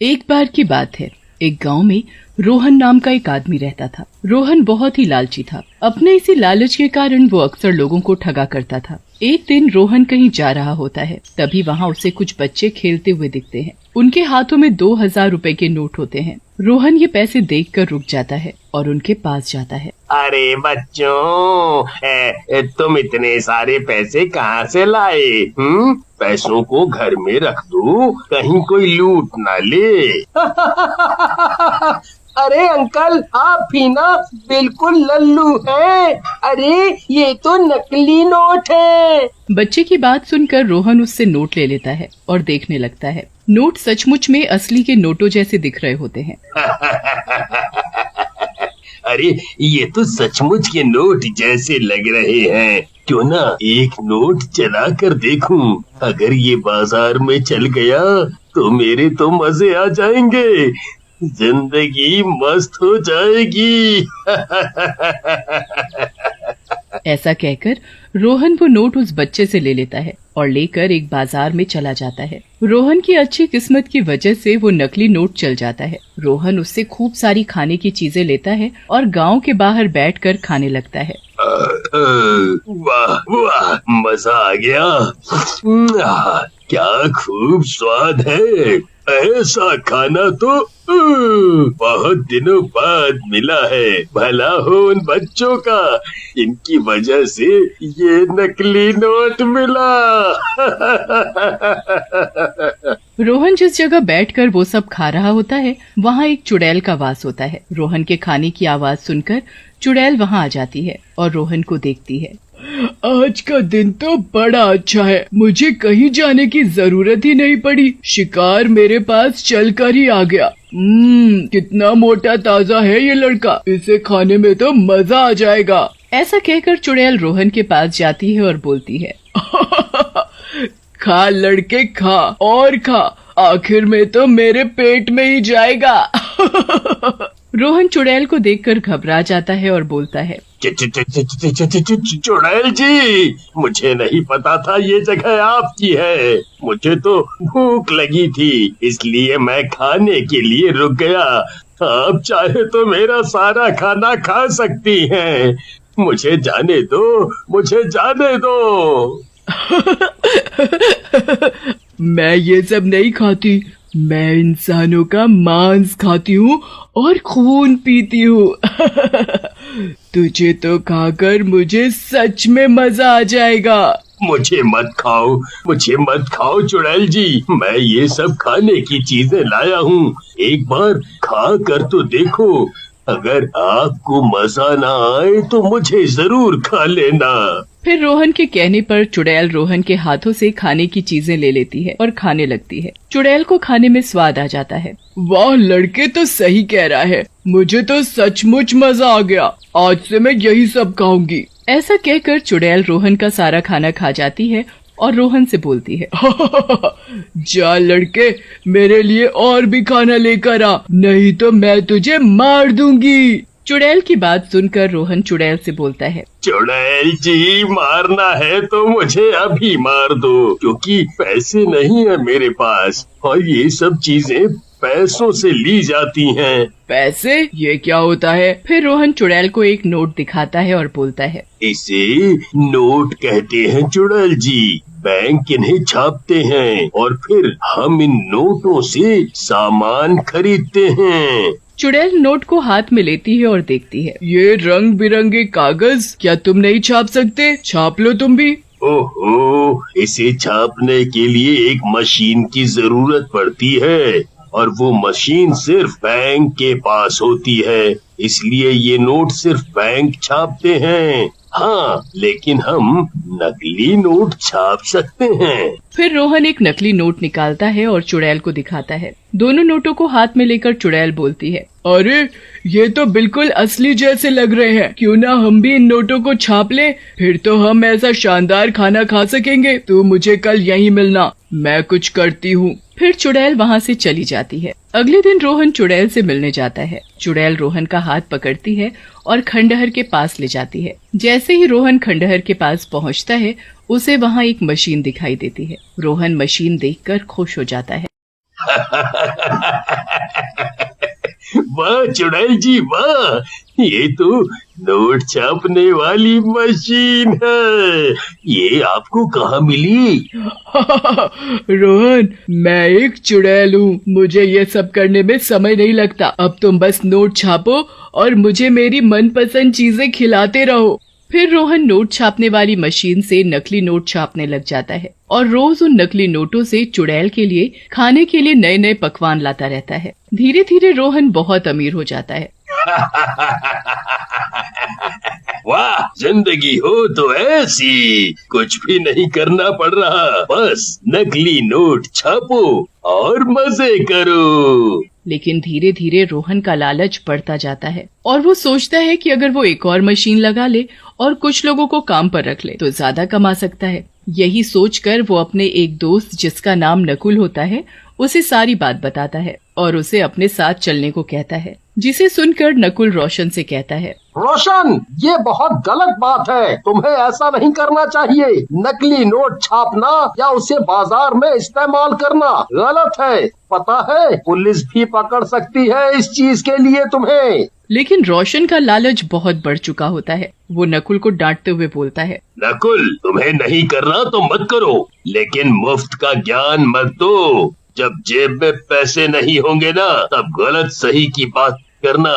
एक बार की बात है, एक गांव में रोहन नाम का एक आदमी रहता था। रोहन बहुत ही लालची था। अपने इसी लालच के कारण वो अक्सर लोगों को ठगा करता था। एक दिन रोहन कहीं जा रहा होता है, तभी वहाँ उसे कुछ बच्चे खेलते हुए दिखते हैं। उनके हाथों में 2000 रुपए के नोट होते हैं। रोहन ये पैसे देखकर रुक जाता है और उनके पास जाता है। अरे बच्चों, तुम इतने सारे पैसे कहाँ से लाए? पैसों को घर में रख दो, कहीं कोई लूट ना ले। अरे अंकल, आप ही ना बिल्कुल लल्लू हैं। अरे ये तो नकली नोट है। बच्चे की बात सुनकर रोहन उससे नोट ले लेता है और देखने लगता है। नोट सचमुच में असली के नोटों जैसे दिख रहे होते हैं। अरे ये तो सचमुच के नोट जैसे लग रहे हैं। क्यों ना एक नोट चला कर देखूं? अगर ये बाजार में चल गया तो मेरे तो मजे आ जाएंगे, जिंदगी मस्त हो जाएगी। ऐसा कहकर रोहन वो नोट उस बच्चे से ले लेता है और लेकर एक बाजार में चला जाता है। रोहन की अच्छी किस्मत की वजह से वो नकली नोट चल जाता है। रोहन उससे खूब सारी खाने की चीजें लेता है और गांव के बाहर बैठकर खाने लगता है। वाह वाह, मजा आ गया। क्या खूब स्वाद है। ऐसा खाना तो बहुत दिनों बाद मिला है। भला हो उन बच्चों का, इनकी वजह से ये नकली नोट मिला। रोहन जिस जगह बैठकर वो सब खा रहा होता है, वहाँ एक चुड़ैल का वास होता है। रोहन के खाने की आवाज सुनकर चुड़ैल वहाँ आ जाती है और रोहन को देखती है। आज का दिन तो बड़ा अच्छा है, मुझे कहीं जाने की जरूरत ही नहीं पड़ी। शिकार मेरे पास चलकर ही आ गया। कितना मोटा ताजा है ये लड़का, इसे खाने में तो मजा आ जाएगा। ऐसा कहकर चुड़ैल रोहन के पास जाती है और बोलती है, खा लड़के खा और खा, आखिर में तो मेरे पेट में ही जाएगा। रोहन चुड़ैल को देखकर घबरा जाता है और बोलता है, चुड़ैल जी, मुझे नहीं पता था ये जगह आपकी है। मुझे तो भूख लगी थी, इसलिए मैं खाने के लिए रुक गया। आप चाहे तो मेरा सारा खाना खा सकती हैं। मुझे जाने दो, मुझे जाने दो। मैं ये सब नहीं खाती, मैं इंसानों का मांस खाती हूँ और खून पीती हूँ। तुझे तो खाकर मुझे सच में मजा आ जाएगा। मुझे मत खाओ, मुझे मत खाओ चुड़ैल जी, मैं ये सब खाने की चीजें लाया हूँ। एक बार खा कर तो देखो, अगर आपको मजा ना आए तो मुझे जरूर खा लेना। फिर रोहन के कहने पर चुड़ैल रोहन के हाथों से खाने की चीजें ले लेती है और खाने लगती है। चुड़ैल को खाने में स्वाद आ जाता है। वाह, लड़के तो सही कह रहा है, मुझे तो सचमुच मजा आ गया। आज से मैं यही सब खाऊंगी। ऐसा कहकर चुड़ैल रोहन का सारा खाना खा जाती है और रोहन से बोलती है, जा लड़के, मेरे लिए और भी खाना लेकर आ, नहीं तो मैं तुझे मार दूंगी। चुड़ैल की बात सुनकर रोहन चुड़ैल से बोलता है, चुड़ैल जी, मारना है तो मुझे अभी मार दो, क्योंकि पैसे नहीं है मेरे पास और ये सब चीजें पैसों से ली जाती हैं। पैसे? ये क्या होता है? फिर रोहन चुड़ैल को एक नोट दिखाता है और बोलता है, इसे नोट कहते हैं चुड़ैल जी। बैंक इन्हें छापते हैं और फिर हम इन नोटों से सामान खरीदते हैं। चुड़ैल नोट को हाथ में लेती है और देखती है, ये रंग बिरंगे कागज, क्या तुम नहीं छाप सकते? छाप लो तुम भी। ओहो, इसे छापने के लिए एक मशीन की जरूरत पड़ती है और वो मशीन सिर्फ बैंक के पास होती है, इसलिए ये नोट सिर्फ बैंक छापते हैं। हाँ, लेकिन हम नकली नोट छाप सकते हैं। फिर रोहन एक नकली नोट निकालता है और चुड़ैल को दिखाता है। दोनों नोटों को हाथ में लेकर चुड़ैल बोलती है, अरे ये तो बिल्कुल असली जैसे लग रहे हैं, क्यों ना हम भी इन नोटों को छाप ले, फिर तो हम ऐसा शानदार खाना खा सकेंगे। तू मुझे कल यहीं मिलना, मैं कुछ करती हूँ। फिर चुड़ैल वहाँ से चली जाती है। अगले दिन रोहन चुड़ैल से मिलने जाता है। चुड़ैल रोहन का हाथ पकड़ती है और खंडहर के पास ले जाती है। जैसे ही रोहन खंडहर के पास पहुँचता है, उसे वहाँ एक मशीन दिखाई देती है। रोहन मशीन देखकर खुश हो जाता है। वाह चुड़ैल जी वाह, ये तो नोट छापने वाली मशीन है। ये आपको कहाँ मिली? रोहन, मैं एक चुड़ैल हूँ, मुझे ये सब करने में समय नहीं लगता। अब तुम बस नोट छापो और मुझे मेरी मनपसंद चीजें खिलाते रहो। फिर रोहन नोट छापने वाली मशीन से नकली नोट छापने लग जाता है और रोज उन नकली नोटों से चुड़ैल के लिए खाने के लिए नए नए पकवान लाता रहता है। धीरे धीरे रोहन बहुत अमीर हो जाता है। वाह, जिंदगी हो तो ऐसी, कुछ भी नहीं करना पड़ रहा, बस नकली नोट छापो और मजे करो। लेकिन धीरे धीरे रोहन का लालच बढ़ता जाता है और वो सोचता है कि अगर वो एक और मशीन लगा ले और कुछ लोगों को काम पर रख ले तो ज्यादा कमा सकता है। यही सोचकर वो अपने एक दोस्त जिसका नाम नकुल होता है उसे सारी बात बताता है और उसे अपने साथ चलने को कहता है, जिसे सुनकर नकुल रोशन से कहता है, रोशन, ये बहुत गलत बात है, तुम्हें ऐसा नहीं करना चाहिए। नकली नोट छापना या उसे बाजार में इस्तेमाल करना गलत है, पता है, पुलिस भी पकड़ सकती है इस चीज के लिए तुम्हें। लेकिन रोशन का लालच बहुत बढ़ चुका होता है। वो नकुल को डांटते हुए बोलता है, नकुल, तुम्हें नहीं करना तो मत करो, लेकिन मुफ्त का ज्ञान मत दो। जब जेब में पैसे नहीं होंगे ना, तब गलत सही की बात करना।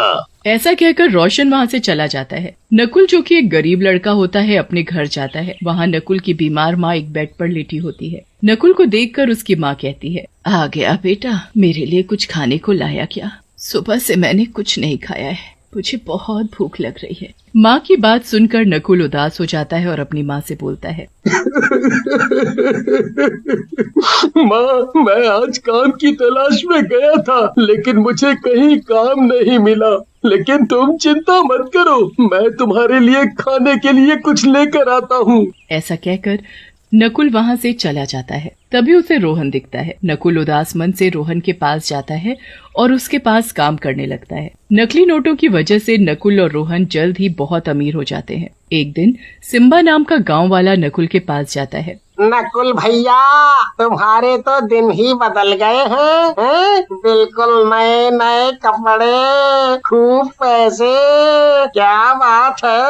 ऐसा कहकर रोशन वहाँ से चला जाता है। नकुल, जो कि एक गरीब लड़का होता है, अपने घर जाता है। वहाँ नकुल की बीमार माँ एक बेड पर लेटी होती है। नकुल को देखकर उसकी माँ कहती है, आ गया बेटा, मेरे लिए कुछ खाने को लाया क्या? सुबह से मैंने कुछ नहीं खाया है, मुझे बहुत भूख लग रही है। माँ की बात सुनकर नकुल उदास हो जाता है और अपनी माँ से बोलता है, माँ, मैं आज काम की तलाश में गया था, लेकिन मुझे कहीं काम नहीं मिला। लेकिन तुम चिंता मत करो, मैं तुम्हारे लिए खाने के लिए कुछ लेकर आता हूँ। ऐसा कहकर नकुल वहाँ से चला जाता है। तभी उसे रोहन दिखता है। नकुल उदास मन से रोहन के पास जाता है और उसके पास काम करने लगता है। नकली नोटों की वजह से नकुल और रोहन जल्द ही बहुत अमीर हो जाते हैं। एक दिन सिम्बा नाम का गांव वाला नकुल के पास जाता है। नकुल भैया, तुम्हारे तो दिन ही बदल गए हैं? बिल्कुल नए नए कपड़े, खूब पैसे, क्या बात है?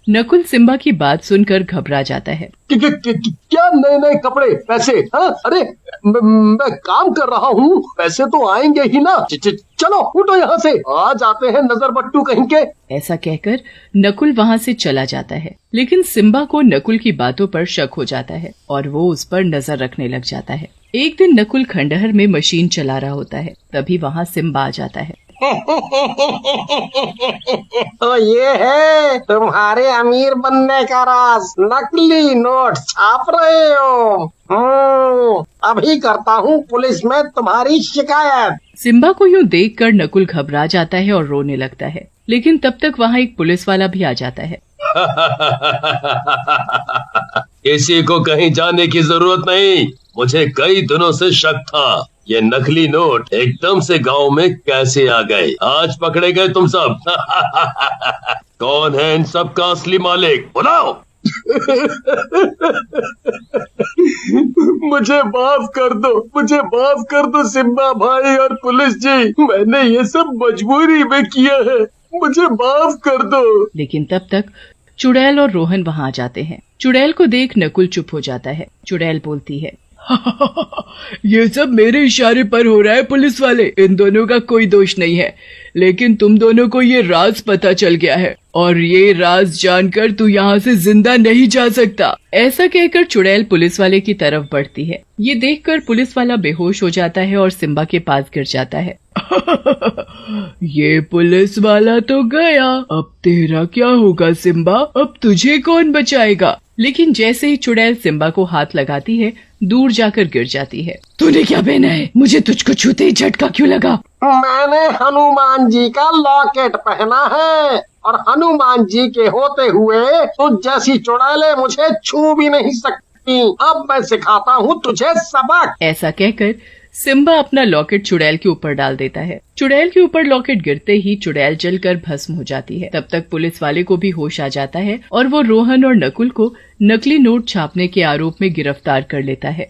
नकुल सिम्बा की बात सुनकर घबरा जाता है। क्या नए नए कपड़े, पैसे? हाँ, अरे मैं काम कर रहा हूँ, पैसे तो आएंगे ही ना। चलो उठो यहाँ से, आ जाते हैं नजर बट्टू कहीं के। ऐसा कहकर नकुल वहाँ से चला जाता है। लेकिन सिम्बा को नकुल की बातों पर शक हो जाता है और वो उस पर नजर रखने लग जाता है। एक दिन नकुल खंडहर में मशीन चला रहा होता है, तभी वहाँ सिम्बा आ जाता है। तो ये है तुम्हारे अमीर बनने का राज, नकली नोट छाप रहे हो। अभी करता हूँ पुलिस में तुम्हारी शिकायत। सिम्बा को यूँ देखकर नकुल घबरा जाता है और रोने लगता है। लेकिन तब तक वहाँ एक पुलिस वाला भी आ जाता है। किसी को कहीं जाने की जरूरत नहीं, मुझे कई दिनों से शक था ये नकली नोट एकदम से गांव में कैसे आ गए। आज पकड़े गए तुम सब। कौन है इन सब का असली मालिक, बुलाओ। मुझे माफ कर दो, मुझे माफ कर दो सिम्बा भाई और पुलिस जी, मैंने ये सब मजबूरी में किया है, मुझे माफ कर दो। लेकिन तब तक चुड़ैल और रोहन वहाँ आ जाते हैं। चुड़ैल को देख नकुल चुप हो जाता है। चुड़ैल बोलती है, ये सब मेरे इशारे पर हो रहा है पुलिस वाले, इन दोनों का कोई दोष नहीं है, लेकिन तुम दोनों को ये राज पता चल गया है और ये राज जानकर तू यहाँ से जिंदा नहीं जा सकता। ऐसा कहकर चुड़ैल पुलिस वाले की तरफ बढ़ती है। ये देखकर पुलिस वाला बेहोश हो जाता है और सिम्बा के पास गिर जाता है। ये पुलिस वाला तो गया, अब तेरा क्या होगा सिम्बा, अब तुझे कौन बचाएगा? लेकिन जैसे ही चुड़ैल सिम्बा को हाथ लगाती है, दूर जाकर गिर जाती है। तूने क्या पहना है? मुझे तुझको छूते ही झटका क्यों लगा? मैंने हनुमान जी का लॉकेट पहना है और हनुमान जी के होते हुए तुझ जैसी चुड़ैलें मुझे छू भी नहीं सकती। अब मैं सिखाता हूँ तुझे सबक। ऐसा कहकर सिम्बा अपना लॉकेट चुड़ैल के ऊपर डाल देता है। चुड़ैल के ऊपर लॉकेट गिरते ही चुड़ैल जलकर भस्म हो जाती है। तब तक पुलिस वाले को भी होश आ जाता है और वो रोहन और नकुल को नकली नोट छापने के आरोप में गिरफ्तार कर लेता है।